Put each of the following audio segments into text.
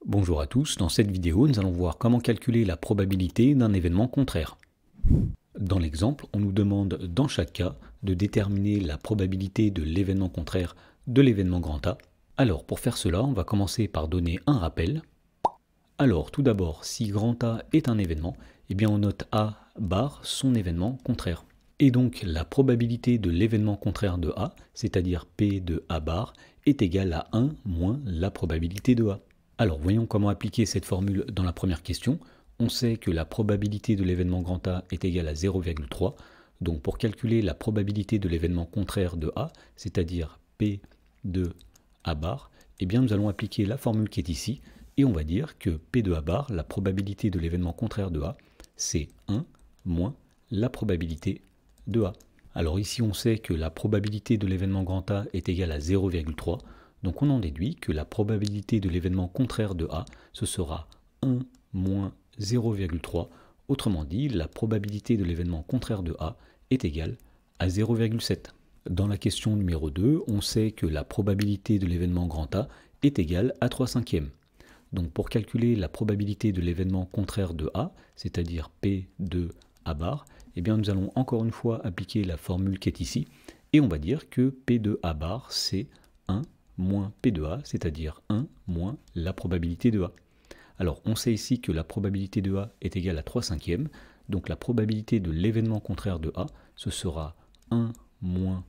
Bonjour à tous, dans cette vidéo nous allons voir comment calculer la probabilité d'un événement contraire. Dans l'exemple, on nous demande dans chaque cas de déterminer la probabilité de l'événement contraire de l'événement grand A. Alors pour faire cela, on va commencer par donner un rappel. Alors tout d'abord, si grand A est un événement, eh bien on note A bar son événement contraire. Et donc la probabilité de l'événement contraire de A, c'est-à-dire P de A bar, est égale à 1 moins la probabilité de A. Alors voyons comment appliquer cette formule dans la première question. On sait que la probabilité de l'événement grand A est égale à 0,3. Donc pour calculer la probabilité de l'événement contraire de A, c'est-à-dire P de A bar, eh bien nous allons appliquer la formule qui est ici, et on va dire que P de A bar, la probabilité de l'événement contraire de A, c'est 1 moins la probabilité de A. Alors ici on sait que la probabilité de l'événement grand A est égale à 0,3, donc on en déduit que la probabilité de l'événement contraire de A, ce sera 1 moins 0,3, autrement dit la probabilité de l'événement contraire de A est égale à 0,7. Dans la question numéro 2, on sait que la probabilité de l'événement grand A est égale à 3/5. Donc pour calculer la probabilité de l'événement contraire de A, c'est-à-dire P de A bar, eh bien nous allons encore une fois appliquer la formule qui est ici, et on va dire que P de A bar c'est 1 moins P de A, c'est-à-dire 1 moins la probabilité de A. Alors on sait ici que la probabilité de A est égale à 3/5, donc la probabilité de l'événement contraire de A, ce sera 1 moins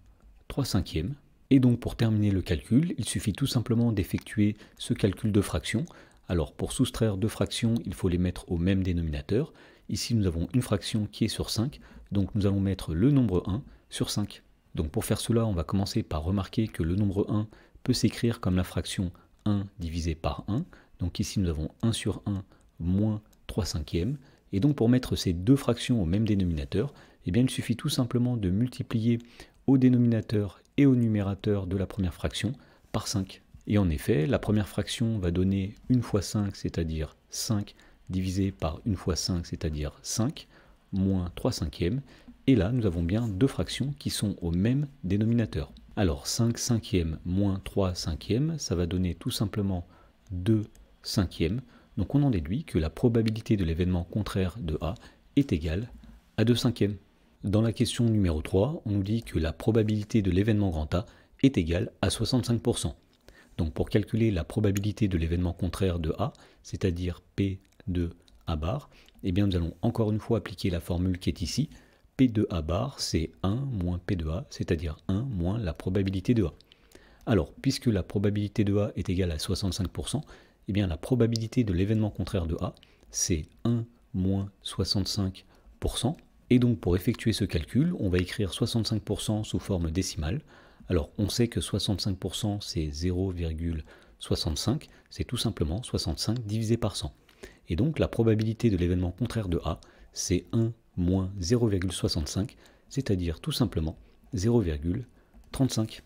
3/5. Et donc pour terminer le calcul, il suffit tout simplement d'effectuer ce calcul de fraction. Alors pour soustraire deux fractions, il faut les mettre au même dénominateur. Ici nous avons une fraction qui est sur 5, donc nous allons mettre le nombre 1 sur 5. Donc pour faire cela, on va commencer par remarquer que le nombre 1 peut s'écrire comme la fraction 1 divisé par 1. Donc ici nous avons 1 sur 1 moins 3/5. Et donc pour mettre ces deux fractions au même dénominateur, eh bien il suffit tout simplement de multiplier au dénominateur et au numérateur de la première fraction par 5. Et en effet, la première fraction va donner 1 fois 5, c'est-à-dire 5, divisé par 1 fois 5, c'est-à-dire 5, moins 3/5. Et là, nous avons bien deux fractions qui sont au même dénominateur. Alors 5/5 moins 3/5, ça va donner tout simplement 2/5. Donc on en déduit que la probabilité de l'événement contraire de A est égale à 2/5. Dans la question numéro 3, on nous dit que la probabilité de l'événement grand A est égale à 65%. Donc pour calculer la probabilité de l'événement contraire de A, c'est-à-dire P de A bar, eh bien nous allons encore une fois appliquer la formule qui est ici. P de A bar, c'est 1 moins P de A, c'est-à-dire 1 moins la probabilité de A. Alors, puisque la probabilité de A est égale à 65%, eh bien la probabilité de l'événement contraire de A, c'est 1 moins 65%. Et donc pour effectuer ce calcul, on va écrire 65% sous forme décimale. Alors on sait que 65% c'est 0,65, c'est tout simplement 65 divisé par 100. Et donc la probabilité de l'événement contraire de A, c'est 1 moins 0,65, c'est-à-dire tout simplement 0,35.